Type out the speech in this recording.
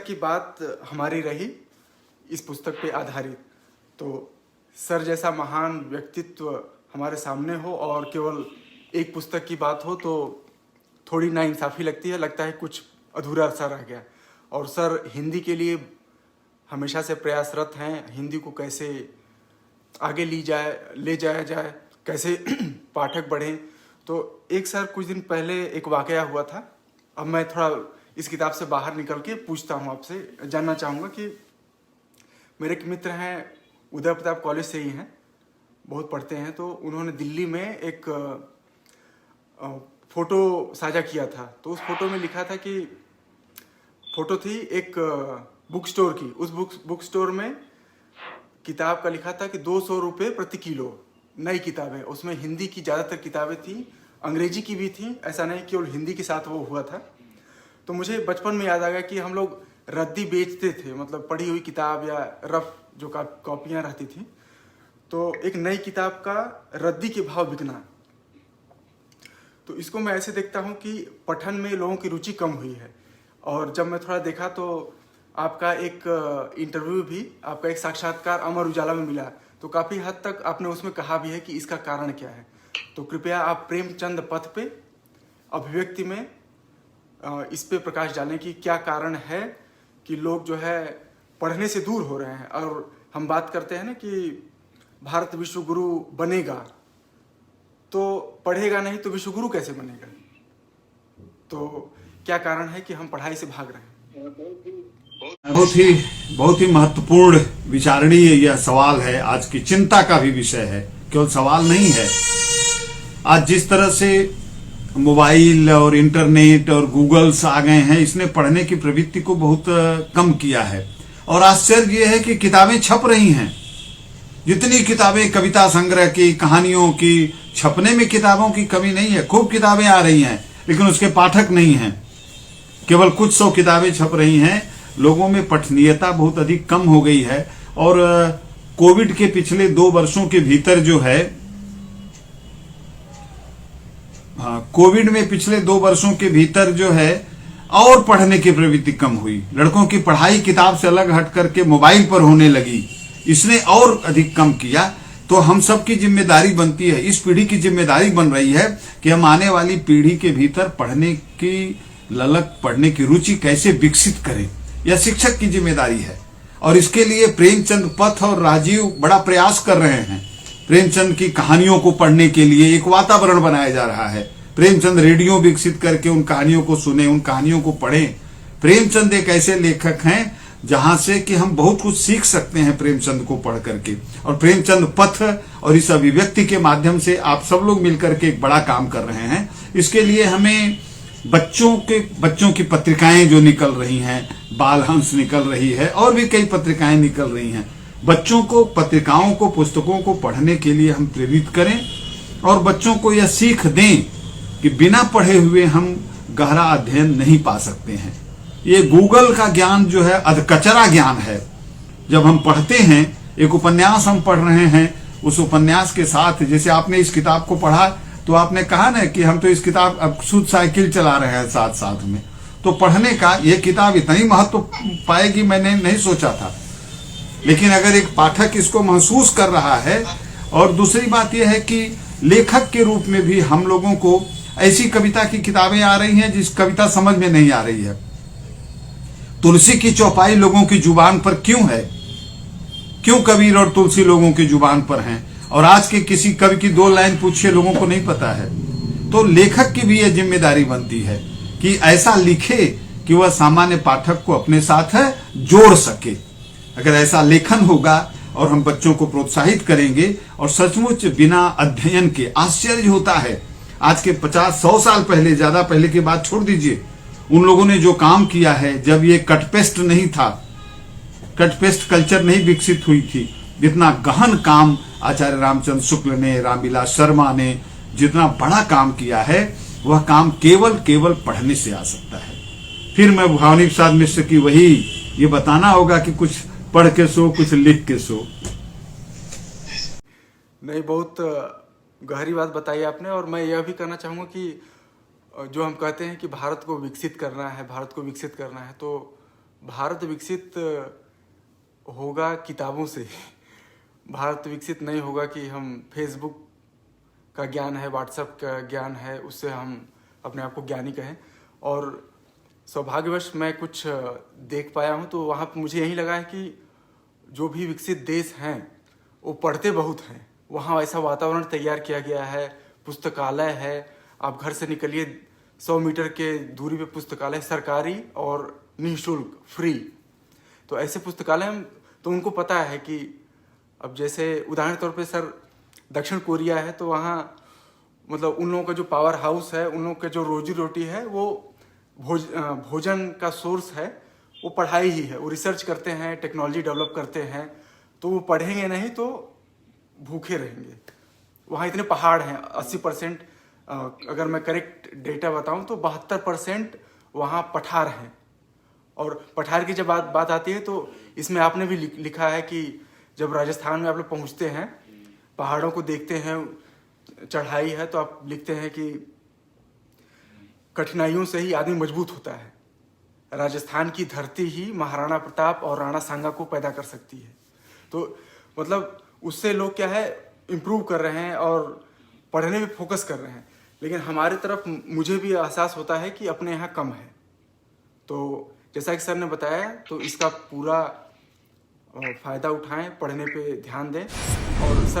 की बात हमारी रही इस पुस्तक पे आधारित। तो सर जैसा महान व्यक्तित्व हमारे सामने हो और केवल एक पुस्तक की बात हो तो थोड़ी नाइंसाफ़ी लगती है, लगता है कुछ अधूरा सा रह गया। और सर हिंदी के लिए हमेशा से प्रयासरत हैं, हिंदी को कैसे आगे ले जाया जाए, कैसे पाठक बढ़ें। तो एक सर कुछ दिन पहले एक वाकया हुआ था। अब मैं थोड़ा इस किताब से बाहर निकल के पूछता हूँ, आपसे जानना चाहूँगा कि मेरे एक मित्र हैं, उदय प्रताप कॉलेज से ही हैं, बहुत पढ़ते हैं। तो उन्होंने दिल्ली में एक फ़ोटो साझा किया था। तो उस फोटो में लिखा था कि फ़ोटो थी एक बुक स्टोर की। उस बुक स्टोर में किताब का लिखा था कि 200 रुपये प्रति किलो नई किताबें। उसमें हिंदी की ज़्यादातर किताबें थी, अंग्रेजी की भी थी, ऐसा नहीं केवल हिंदी के साथ वो हुआ था। तो मुझे बचपन में याद आ गया कि हम लोग रद्दी बेचते थे, मतलब पढ़ी हुई किताब या रफ जो कॉपियाँ रहती थी, तो एक नई किताब का रद्दी के भाव बिकना। तो इसको मैं ऐसे देखता हूँ कि पठन में लोगों की रुचि कम हुई है। और जब मैं थोड़ा देखा तो आपका एक इंटरव्यू भी, आपका एक साक्षात्कार अमर उजाला में मिला। तो काफ़ी हद तक आपने उसमें कहा भी है कि इसका कारण क्या है। तो कृपया आप प्रेमचंद पथ पे अभिव्यक्ति में इस पे प्रकाश डालें कि क्या कारण है कि लोग जो है पढ़ने से दूर हो रहे हैं। और हम बात करते हैं ना कि भारत विश्व गुरु बनेगा, तो पढ़ेगा नहीं तो विश्व गुरु कैसे बनेगा। तो क्या कारण है कि हम पढ़ाई से भाग रहे हैं। बहुत ही महत्वपूर्ण विचारणीय यह सवाल है, आज की चिंता का भी विषय है, केवल सवाल नहीं है। आज जिस तरह से मोबाइल और इंटरनेट और गूगल्स आ गए हैं, इसने पढ़ने की प्रवृत्ति को बहुत कम किया है। और आश्चर्य यह है कि किताबें छप रही हैं, जितनी किताबें कविता संग्रह की, कहानियों की, छपने में किताबों की कमी नहीं है, खूब किताबें आ रही हैं, लेकिन उसके पाठक नहीं हैं। केवल कुछ 100 किताबें छप रही हैं। लोगों में पठनीयता बहुत अधिक कम हो गई है। और कोविड के पिछले 2 वर्षों के भीतर जो है, कोविड में पिछले 2 वर्षों के भीतर जो है और पढ़ने की प्रवृत्ति कम हुई। लड़कों की पढ़ाई किताब से अलग हट करके मोबाइल पर होने लगी, इसने और अधिक कम किया। तो हम सब की जिम्मेदारी बनती है, इस पीढ़ी की जिम्मेदारी बन रही है कि हम आने वाली पीढ़ी के भीतर पढ़ने की ललक, पढ़ने की रुचि कैसे विकसित करें। यह शिक्षक की जिम्मेदारी है। और इसके लिए प्रेमचंद पथ और राजीव बड़ा प्रयास कर रहे हैं। प्रेमचंद की कहानियों को पढ़ने के लिए एक वातावरण बनाया जा रहा है। प्रेमचंद रेडियो विकसित करके उन कहानियों को सुने, उन कहानियों को पढ़ें। प्रेमचंद एक ऐसे लेखक हैं जहां से कि हम बहुत कुछ सीख सकते हैं प्रेमचंद को पढ़ करके। और प्रेमचंद पथ और इस अभिव्यक्ति के माध्यम से आप सब लोग मिलकर के एक बड़ा काम कर रहे हैं। इसके लिए हमें बच्चों की पत्रिकाएं जो निकल रही हैं, बालहंस निकल रही है और भी कई पत्रिकाएं निकल रही हैं, बच्चों को पत्रिकाओं को, पुस्तकों को पढ़ने के लिए हम प्रेरित करें। और बच्चों को यह सीख दें कि बिना पढ़े हुए हम गहरा अध्ययन नहीं पा सकते हैं। ये गूगल का ज्ञान जो है अधकचरा ज्ञान है। जब हम पढ़ते हैं, एक उपन्यास हम पढ़ रहे हैं, उस उपन्यास के साथ, जैसे आपने इस किताब को पढ़ा तो आपने कहा ना कि हम तो इस किताब अब खुद साइकिल चला रहे हैं साथ साथ में। तो पढ़ने का ये किताब इतनी महत्व पाएगी मैंने नहीं सोचा था। लेकिन अगर एक पाठक इसको महसूस कर रहा है, और दूसरी बात यह है कि लेखक के रूप में भी हम लोगों को ऐसी कविता की किताबें आ रही हैं जिस कविता समझ में नहीं आ रही है। तुलसी की चौपाई लोगों की जुबान पर क्यों है? क्यों कबीर और तुलसी लोगों की जुबान पर हैं? और आज के किसी कवि की 2 लाइन पूछिए, लोगों को नहीं पता है। तो लेखक की भी यह जिम्मेदारी बनती है कि ऐसा लिखे कि वह सामान्य पाठक को अपने साथ जोड़ सके। अगर ऐसा लेखन होगा और हम बच्चों को प्रोत्साहित करेंगे, और सचमुच बिना अध्ययन के आश्चर्य होता है। आज के 50-100 साल पहले, ज्यादा पहले की बात छोड़ दीजिए, उन लोगों ने जो काम किया है, जब ये कटपेस्ट नहीं था, कटपेस्ट कल्चर नहीं विकसित हुई थी, जितना गहन काम आचार्य रामचंद्र शुक्ल ने, रामविलास शर्मा ने जितना बड़ा काम किया है, वह काम केवल पढ़ने से आ सकता है। फिर मैं भवानी प्रसाद मिश्र की वही ये बताना होगा कि कुछ पढ़ के सो, कुछ लिख के सो। नहीं, बहुत गहरी बात बताई आपने। और मैं यह भी कहना चाहूँगा कि जो हम कहते हैं कि भारत को विकसित करना है, भारत को विकसित करना है, तो भारत विकसित होगा किताबों से। भारत विकसित नहीं होगा कि हम फेसबुक का ज्ञान है, व्हाट्सएप का ज्ञान है, उससे हम अपने आप को ज्ञानी कहें। और सौभाग्यवश मैं कुछ देख पाया हूँ, तो वहाँ पर मुझे यही लगा है कि जो भी विकसित देश हैं वो पढ़ते बहुत हैं। वहाँ ऐसा वातावरण तैयार किया गया है, पुस्तकालय है, आप घर से निकलिए 100 मीटर के दूरी पे पुस्तकालय, सरकारी और निःशुल्क, फ्री। तो ऐसे पुस्तकालय हम, तो उनको पता है कि अब जैसे उदाहरण तौर पे सर दक्षिण कोरिया है, तो वहाँ मतलब उन लोगों का जो पावर हाउस है, उन लोगों का जो रोजी रोटी है, वो भोजन का सोर्स है वो पढ़ाई ही है। वो रिसर्च करते हैं, टेक्नोलॉजी डेवलप करते हैं, तो वो पढ़ेंगे नहीं तो भूखे रहेंगे। वहाँ इतने पहाड़ हैं, 80%, अगर मैं करेक्ट डेटा बताऊं तो 72% वहाँ पठार हैं। और पठार की जब बात आती है तो इसमें आपने भी लिखा है कि जब राजस्थान में आप लोग पहुँचते हैं, पहाड़ों को देखते हैं, चढ़ाई है, तो आप लिखते हैं कि कठिनाइयों से ही आदमी मजबूत होता है। राजस्थान की धरती ही महाराणा प्रताप और राणा सांगा को पैदा कर सकती है। तो मतलब उससे लोग क्या है, इम्प्रूव कर रहे हैं और पढ़ने पे फोकस कर रहे हैं। लेकिन हमारी तरफ मुझे भी एहसास होता है कि अपने यहाँ कम है। तो जैसा कि सर ने बताया, तो इसका पूरा फ़ायदा उठाएं, पढ़ने पे ध्यान दें। और सर